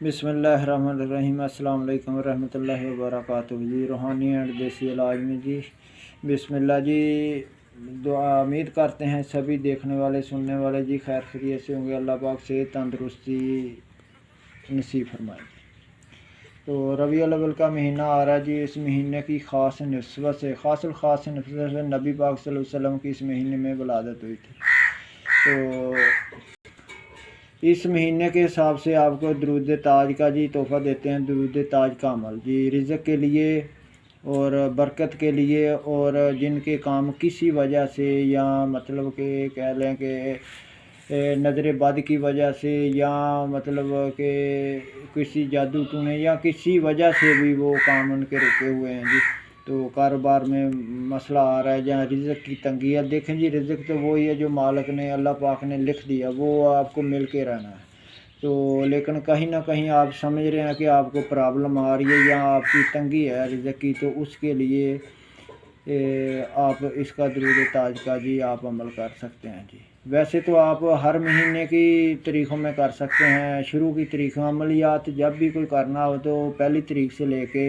बिस्मिल्लाहिर्रहमानिर्रहीम। अस्सलाम वालेकुम रहमतुल्लाहि व बरकातुहू। जी रूहानी एंड देसी इलाज में जी बिस्मिल्लाह जी। दुआ उम्मीद करते हैं सभी देखने वाले सुनने वाले जी खैर खैरियत से होंगे। अल्लाह पाक से तंदरुस्ती नसीब फरमाए। तो रबीउल अव्वल का महीना आ रहा है जी। इस महीने की ख़ास नस्बत से ख़ास नस्बत से नबी पाक सल्लल्लाहु अलैहि वसल्लम की इस महीने में विलादत हुई थी। तो इस महीने के हिसाब से आपको दरूद ताज का जी तोहफ़ा देते हैं। दरूद ताज का अमल जी रिज़्क़ के लिए और बरकत के लिए, और जिनके काम किसी वजह से या मतलब कि कह लें कि नज़र बद की वजह से या मतलब कि किसी जादू टूने या किसी वजह से भी वो काम उनके रुके हुए हैं जी। तो कारोबार में मसला आ रहा है या रिज़्क़ की तंगी है। देखें जी, रिज़्क़ तो वही है जो मालिक ने अल्लाह पाक ने लिख दिया, वो आपको मिल के रहना है। तो लेकिन कहीं ना कहीं आप समझ रहे हैं कि आपको प्रॉब्लम आ रही है या आपकी तंगी है रिज़्क़ की, तो उसके लिए आप इसका दरूद ताज का जी आप अमल कर सकते हैं जी। वैसे तो आप हर महीने की तारीख़ों में कर सकते हैं। शुरू की तारीख़ अमलियात जब भी कोई करना हो तो पहली तारीख़ से लेके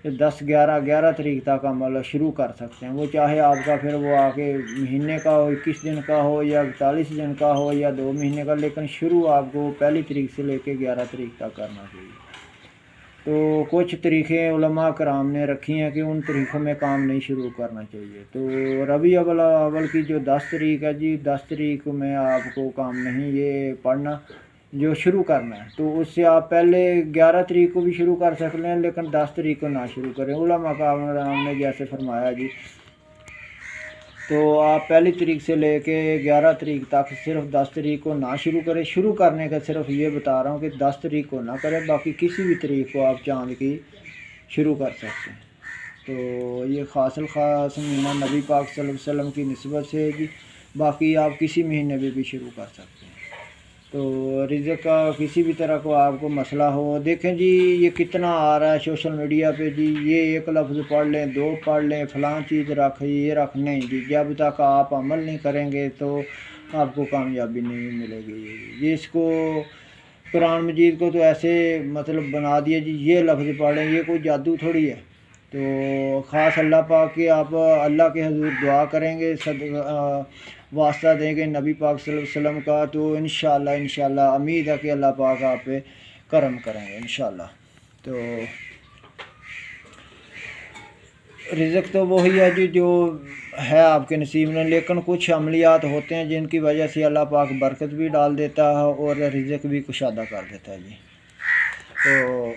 10 11 तारीख तक अमल शुरू कर सकते हैं। वो चाहे आपका फिर वो आके महीने का हो, 21 दिन का हो या 41 दिन का हो या 2 महीने का, लेकिन शुरू आपको पहली तारीख से लेके 11 तारीख तक करना चाहिए। तो कुछ तरीक़े उलमा कराम ने रखी हैं कि उन तरीक़ों में काम नहीं शुरू करना चाहिए। तो रबीउल अव्वल की जो 10 तारीख है जी, 10 तारीख में आपको काम नहीं ये पढ़ना जो शुरू करना है। तो उससे आप पहले 11 तारीख को भी शुरू कर सकते हैं, लेकिन 10 तारीख को ना शुरू करें। उलमा कराम ने जैसे फरमाया जी, तो आप पहली तारीख से लेके 11 तारीख तक सिर्फ 10 तारीख को ना शुरू करें। शुरू करने का सिर्फ ये बता रहा हूँ कि 10 तारीख को ना करें, बाकी किसी भी तारीख को आप चांद की शुरू कर सकते हैं। तो ये ख़ास महीना नबी पाक सल्लल्लाहु अलैहि वसल्लम की निस्बत से है जी। बाकी आप किसी महीने में भी शुरू कर सकते हैं। तो रिज़्क़ का किसी भी तरह को आपको मसला हो, देखें जी ये कितना आ रहा है सोशल मीडिया पे जी, ये एक लफ्ज़ पढ़ लें, 2 पढ़ लें, फ़लाँ चीज़ रख, ये रख। नहीं जी, जब तक आप अमल नहीं करेंगे तो आपको कामयाबी नहीं मिलेगी। ये इसको कुरान मजीद को तो ऐसे मतलब बना दिया जी, ये लफ्ज़ पढ़ें, ये कोई जादू थोड़ी है। तो ख़ास अल्लाह पाक के आप अल्लाह के हज़ूर दुआ करेंगे, वास्ता देंगे नबी पाक सल्लल्लाहु अलैहि वसल्लम का, तो इंशाअल्लाह उम्मीद है कि अल्लाह पाक आप पे करम करेंगे इंशाअल्लाह। तो रिज़्क़ तो वही है जी जो है आपके नसीब में, लेकिन कुछ अमलियात होते हैं जिनकी वजह से अल्लाह पाक बरकत भी डाल देता है और रिज़्क़ भी कुशादा कर देता है जी। तो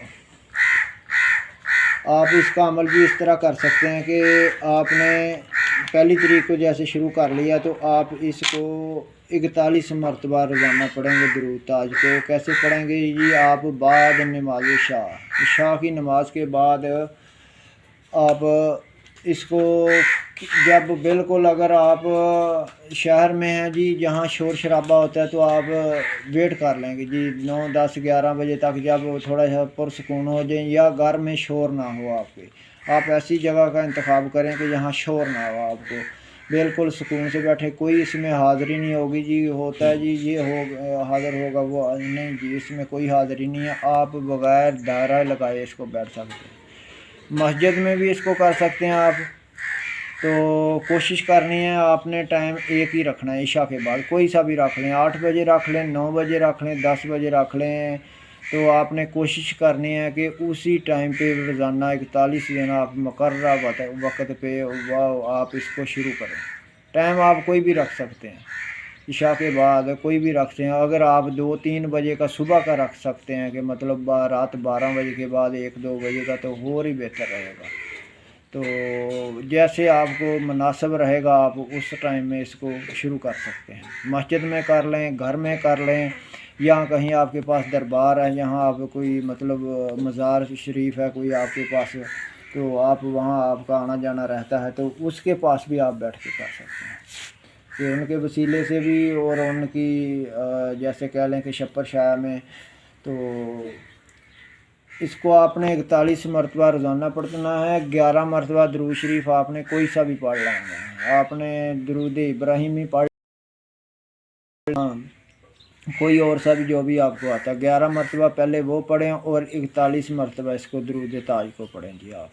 आप इसका अमल भी इस तरह कर सकते हैं कि आपने पहली तारीख को जैसे शुरू कर लिया तो आप इसको 41 मरतबा रोज़ाना पढ़ेंगे दरूद ताज को। कैसे पढ़ेंगे जी? आप बाद नमाज शाह की नमाज के बाद आप इसको जब बिल्कुल अगर आप शहर में हैं जी जहाँ शोर शराबा होता है तो आप वेट कर लेंगे जी 9 10 11 बजे तक, जब थोड़ा सा पुरसकून हो जाए या घर में शोर ना हो आपके। आप ऐसी जगह का इंतखाब करें कि जहाँ शोर ना हो, आपको बिल्कुल सुकून से बैठे, कोई इसमें हाज़िरी नहीं होगी जी। होता है जी ये हो हाज़िर होगा वो नहीं जी, इसमें कोई हाज़िरी नहीं है। आप बग़ैर दायरा लगाए इसको बैठ सकते हैं। मस्जिद में भी इसको कर सकते हैं आप। तो कोशिश करनी है आपने टाइम एक ही रखना है, इशा के बाद कोई सा भी रख लें, 8 बजे रख लें, 9 बजे रख लें, 10 बजे रख लें। तो आपने कोशिश करनी है कि उसी टाइम पे रोज़ाना 41 दिन आप मुकर्रर वक्त पे आप इसको शुरू करें। टाइम आप कोई भी रख सकते हैं, इशा के बाद कोई भी रखते हैं। अगर आप 2 3 बजे का सुबह का रख सकते हैं कि मतलब रात 12 बजे के बाद 1 2 बजे का, तो और ही बेहतर रहेगा। तो जैसे आपको मुनासिब रहेगा आप उस टाइम में इसको शुरू कर सकते हैं। मस्जिद में कर लें, घर में कर लें, या कहीं आपके पास दरबार है जहाँ आप कोई मतलब मज़ार शरीफ है कोई आपके पास, तो आप वहाँ आपका आना जाना रहता है, तो उसके पास भी आप बैठ के कर सकते हैं कि उनके वसीले से भी, और उनकी जैसे कह लें कि शप्पर शाह में। तो इसको आपने 41 मरतबा रोज़ाना पढ़ना है। 11 मरतबा दरूद शरीफ आपने कोई सा भी पढ़ लेना है। आपने दरूद इब्राहिमी पढ़ कोई और सा भी जो भी आपको आता है। 11 मरतबा पहले वो पढ़ें और 41 मरतबा इसको दरूद ताज को पढ़ें जी आप।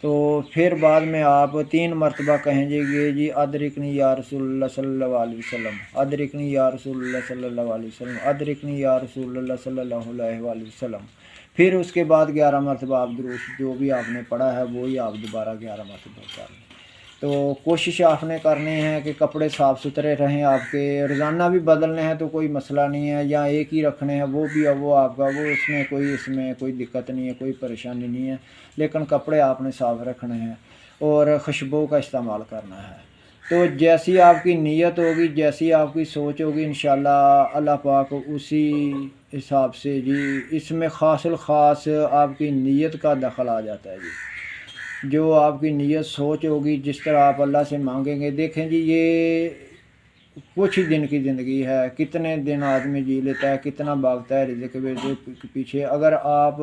तो फिर बाद में आप 3 मरतबा कहेंगे जी अदरिकनी या रसूलुल्लाह सल्लल्लाहु अलैहि वसल्लम, अदरिकनी या रसूलुल्लाह सल्लल्लाहु अलैहि वसल्लम, अदरिकनी या रसूलुल्लाह सल्लल्लाहु अलैहि वसल्लम। फिर उसके बाद 11 मरतबा आप दुरूद जो भी आपने पढ़ा है वही आप दोबारा 11 मरतबा कर लें। तो कोशिश आपने करनी है कि कपड़े साफ़ सुथरे रहें आपके, रोज़ाना भी बदलने हैं तो कोई मसला नहीं है, या एक ही रखने हैं वो भी वो आपका वो इसमें कोई दिक्कत नहीं है, कोई परेशानी नहीं है, लेकिन कपड़े आपने साफ़ रखने हैं और खुशबू का इस्तेमाल करना है। तो जैसी आपकी नीयत होगी, जैसी आपकी सोच होगी, इंशाल्लाह अल्लाह पाक उसी हिसाब से जी इसमें ख़ास आपकी नीयत का दखल आ जाता है जी। जो आपकी नीयत सोच होगी, जिस तरह आप अल्लाह से मांगेंगे। देखें जी ये कुछ ही दिन की ज़िंदगी है, कितने दिन आदमी जी लेता है, कितना भागता है रिज़्क़ के पीछे। अगर आप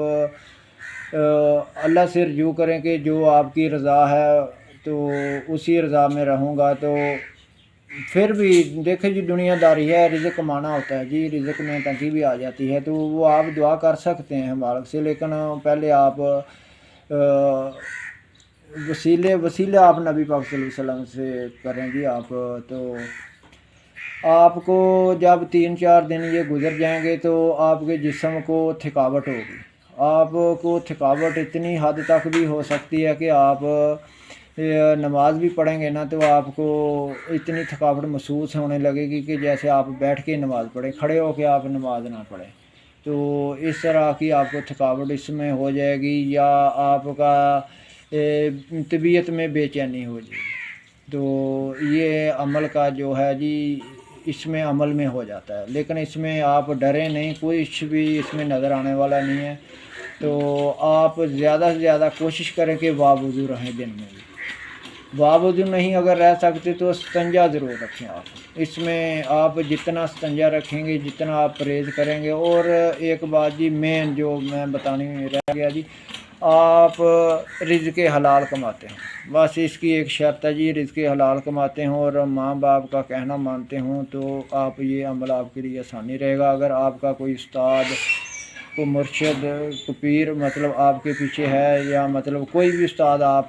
अल्लाह से रजू करें कि जो आपकी रज़ा है तो उसी रज़ा में रहूँगा, तो फिर भी देखें जी दुनियादारी है, रिज़्क़ कमाना होता है जी, रिज़्क़ में तंगी भी आ जाती है। तो वो आप दुआ कर सकते हैं मालिक से, लेकिन पहले आप वसीले आप नबी पाक सल्लल्लाहु अलैहि वसल्लम से करें जी आप। तो आपको जब 3-4 दिन ये गुज़र जाएंगे तो आपके जिस्म को थकावट होगी, आपको थकावट इतनी हद तक भी हो सकती है कि आप नमाज भी पढ़ेंगे ना तो आपको इतनी थकावट महसूस होने लगेगी कि जैसे आप बैठ के नमाज़ पढ़ें, खड़े होकर आप नमाज ना पढ़ें। तो इस तरह की आपको थकावट इसमें हो जाएगी, या आपका तबीयत में बेचैनी हो जाएगी। तो ये अमल का जो है जी इसमें अमल में हो जाता है, लेकिन इसमें आप डरें नहीं, कुछ भी इसमें नज़र आने वाला नहीं है। तो आप ज़्यादा से ज़्यादा कोशिश करें कि वावुज़ू रहें दिन में भी। वावुज़ू नहीं अगर रह सकते तो इस्तंजा ज़रूर रखें आप। इसमें आप जितना इस्तंजा रखेंगे, जितना आप परहेज़ करेंगे। और एक बात जी मेन जो मैं बताने में रह गया जी, आप रिज़्क़ हलाल कमाते हैं, बस इसकी एक शर्त है जी, रिज़्क़ हलाल कमाते हों और माँ बाप का कहना मानते हों तो आप ये अमल आपके लिए आसानी रहेगा। अगर आपका कोई उस्ताद, को मुर्शिद, को पीर मतलब आपके पीछे है, या मतलब कोई भी उस्ताद, आप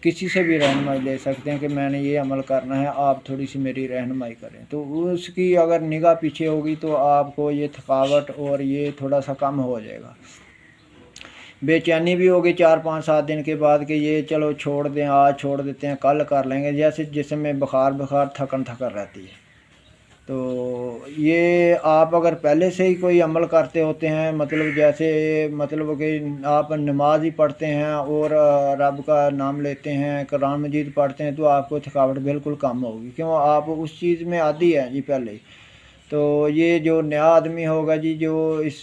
किसी से भी रहनुमाई ले सकते हैं कि मैंने ये अमल करना है, आप थोड़ी सी मेरी रहनुमाई करें। तो उसकी अगर निगाह पीछे होगी तो आपको ये थकावट और ये थोड़ा सा कम हो जाएगा। बेचैनी भी होगी 4-5-7 दिन के बाद कि ये चलो छोड़ दें, आज छोड़ देते हैं, कल कर लेंगे, जैसे जिस्म में बुखार थकन रहती है। तो ये आप अगर पहले से ही कोई अमल करते होते हैं, मतलब जैसे मतलब कि आप नमाज ही पढ़ते हैं और रब का नाम लेते हैं, कुरान मजीद पढ़ते हैं, तो आपको थकावट बिल्कुल कम होगी, क्यों आप उस चीज़ में आदी हैं जी पहले ही। तो ये जो नया आदमी होगा जी, जो इस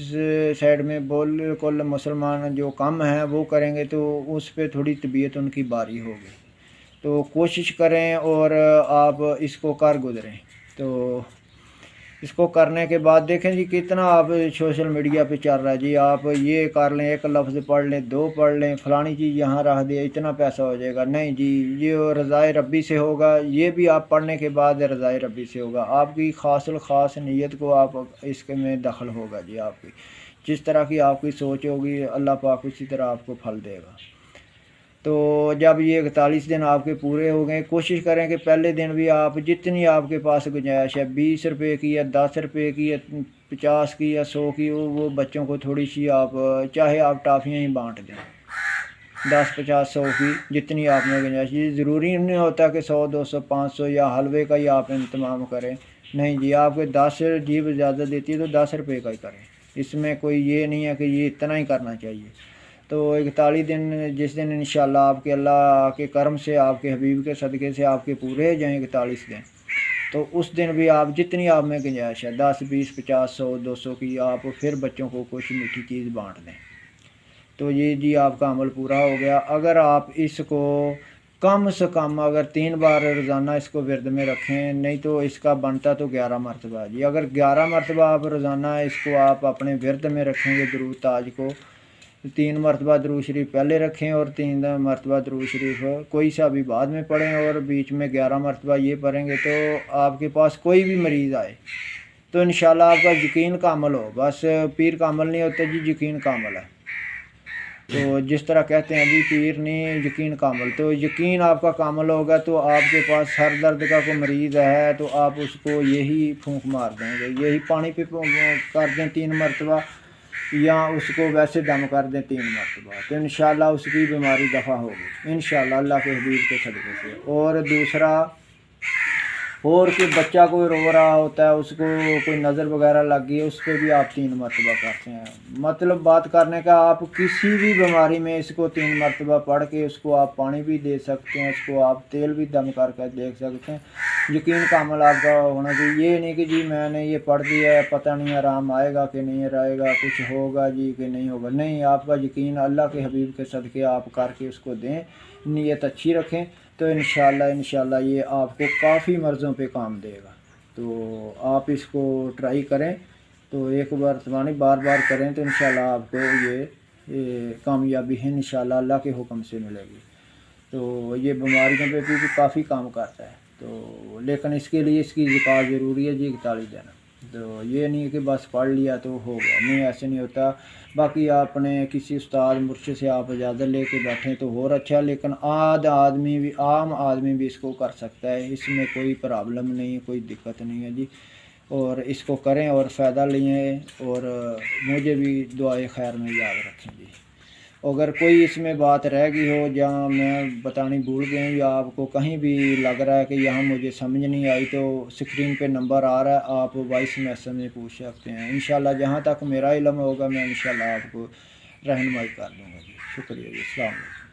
साइड में बिल्कुल मुसलमान जो कम है वो करेंगे तो उस पर थोड़ी तबीयत उनकी भारी होगी। तो कोशिश करें और आप इसको कर गुजरें। तो इसको करने के बाद देखें जी कितना आप सोशल मीडिया पे चल रहा है जी, आप ये कर लें, एक लफ्ज़ पढ़ लें, 2 पढ़ लें, फ़लानी चीज़ यहाँ रख दे, इतना पैसा हो जाएगा। नहीं जी, ये रज़ाए रब्बी से होगा, ये भी आप पढ़ने के बाद रज़ाए रब्बी से होगा। आपकी ख़ास नीयत को आप इसके में दखल होगा जी। आपकी जिस तरह की आपकी सोच होगी अल्लाह पाक उसी तरह आपको फल देगा। तो जब ये 41 दिन आपके पूरे हो गए, कोशिश करें कि पहले दिन भी आप जितनी आपके पास गुंजाइश है, 20 रुपये की या 10 रुपये की या 50 की या 100 की, वो बच्चों को थोड़ी सी आप चाहे आप टाफ़ियाँ ही बांट दें, 10, 50, 100 की जितनी आप में गुंजाइश। ये ज़रूरी नहीं होता कि 100, 200, 500 या हलवे का ही आप इंतज़ाम करें। नहीं जी, आपके 10 जीभ इजाज़त देती है तो 10 रुपये का ही करें, इसमें कोई ये नहीं है कि ये इतना ही करना चाहिए। तो 41 दिन जिस दिन इंशाल्लाह आपके अल्लाह के करम से, आपके हबीब के सदक़े से आपके पूरे हो जाएँ 41 दिन, तो उस दिन भी आप जितनी आप में गुंजाइश है 10, 20, 50, 100, 200 की, आप फिर बच्चों को कुछ मीठी चीज़ बांट दें। तो ये जी आपका अमल पूरा हो गया। अगर आप इसको कम से कम अगर 3 बार रोज़ाना इसको विरद में रखें, नहीं तो इसका बनता तो 11 मरतबा जी। अगर 11 मरतबा आप रोज़ाना इसको आप अपने विरद में रखेंगे, दरूद ताज को 3 मरतबा दरूद शरीफ पहले रखें और 3 मरतबा दरूद शरीफ कोई सा भी बाद में पढ़ें, और बीच में 11 मरतबा ये पढ़ेंगे, तो आपके पास कोई भी मरीज़ आए تو انشاءاللہ آپ کا یقین کامل ہو. بس پیر کامل نہیں ہوتا جی، یقین کامل ہے. تو جس طرح کہتے ہیں جی پیر نہیں یقین کامل، تو یقین آپ کا کامل ہوگا تو آپ کے پاس سر درد کا کوئی مریض ہے تو آپ اس کو یہی پھونک مار دیں گے، یہی پانی پہ کر دیں 3 مرتبہ، یا اس کو ویسے دم کر دیں 3 مرتبہ، تو انشاءاللہ اس کی بیماری دفع ہوگی انشاءاللہ اللہ کے حبیب کے صدقے سے. اور دوسرا، اور کہ بچہ کوئی رو رہا ہوتا ہے، اس کو کوئی نظر وغیرہ لگ گئی ہے، اس پہ بھی آپ 3 مرتبہ کرتے ہیں. مطلب بات کرنے کا، آپ کسی بھی بیماری میں اس کو 3 مرتبہ پڑھ کے اس کو آپ پانی بھی دے سکتے ہیں، اس کو آپ تیل بھی دم کر کے دیکھ سکتے ہیں. یقین کامل آپ کا ہونا چاہیے. یہ نہیں کہ جی میں نے یہ پڑھ دیا ہے پتہ نہیں آرام آئے گا کہ نہیں آئے گا، کچھ ہوگا جی کہ نہیں ہوگا. نہیں، آپ کا یقین اللہ کے حبیب کے صدقے آپ کر کے اس کو دیں، نیت اچھی رکھیں تو انشاءاللہ یہ آپ کو کافی مرضوں پہ کام دے گا. تو آپ اس کو ٹرائی کریں، تو ایک بار سوانی بار بار کریں تو انشاءاللہ آپ کو یہ کامیابی ہے انشاءاللہ اللہ کے حکم سے ملے گی. تو یہ بیماریوں پہ بھی کافی کام کرتا ہے. تو لیکن اس کے لیے اس کی زکات ضروری ہے جی، 41 دینا. تو یہ نہیں کہ بس پڑھ لیا تو ہو گیا، نہیں ایسے نہیں ہوتا. باقی آپ نے کسی استاد مرشد سے آپ اجازت لے کے بیٹھیں تو اور اچھا، لیکن عام آدمی بھی اس کو کر سکتا ہے، اس میں کوئی پرابلم نہیں، کوئی دقت نہیں ہے جی. اور اس کو کریں اور فائدہ لیں، اور مجھے بھی دعائے خیر میں یاد رکھیں جی. اگر کوئی اس میں بات رہ گئی ہو جہاں میں بتانی بھول گئے یا آپ کو کہیں بھی لگ رہا ہے کہ یہاں مجھے سمجھ نہیں آئی، تو اسکرین پہ نمبر آ رہا ہے، آپ وائس میسج میں پوچھ سکتے ہیں. انشاءاللہ جہاں تک میرا علم ہوگا میں انشاءاللہ آپ کو رہنمائی کر دوں گا جی. شکریہ جی، السلام علیکم.